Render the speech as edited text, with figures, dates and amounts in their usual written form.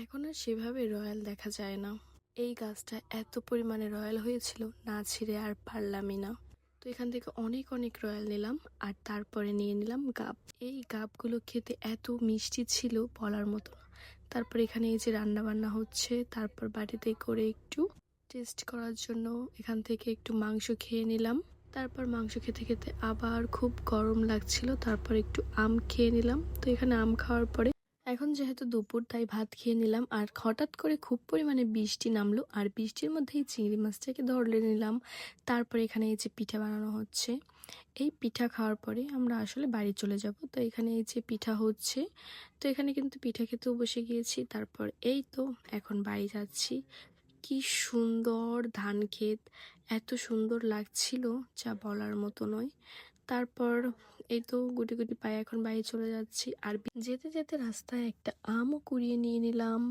এখন আর সেভাবে রয়্যাল দেখা যায় না। এই গাছটা এত পরিমাণে রয়্যাল হয়েছিল, না ছিঁড়ে আর পারলামই না। তো এখান থেকে অনেক অনেক রয়্যাল নিলাম, আর তারপরে নিয়ে নিলাম গাব। এই গাবগুলো খেতে এত মিষ্টি ছিল বলার মতো না। তারপর এখানে এই যে রান্না বান্না হচ্ছে, তারপর বাড়িতে করে একটু টেস্ট করার জন্য এখান থেকে একটু মাংস খেয়ে নিলাম। তারপর মাংস খেতে খেতে আবার খুব গরম লাগছিল, তারপর একটু আম খেয়ে নিলাম। তো এখানে আম খাওয়ার পরে এখন যেহেতু দুপুর, তাই ভাত খেয়ে নিলাম। আর হঠাৎ করে খুব পরিমাণে বৃষ্টি নামলো, আর বৃষ্টির মধ্যেই চিংড়ি মাছটাকে ধরে নিলাম। তারপরে এখানে এই যে পিঠা বানানো হচ্ছে। এই পিঠা খাওয়ার পরে আমরা আসলে বাড়ি চলে যাব। তো এখানে এই যে পিঠা হচ্ছে, তো এখানে কিন্তু পিঠা খেতেও বসে গিয়েছি। তারপর এই তো এখন বাড়ি যাচ্ছি। কি সুন্দর ধান ক্ষেত, এত সুন্দর লাগছিল যা বলার মতো নয়। তারপর এই তো গুটি গুটি পায়ে এখন বাড়ি চলে যাচ্ছি। আর যেতে যেতে রাস্তায় একটা আমও কুড়িয়ে নিয়ে নিলাম।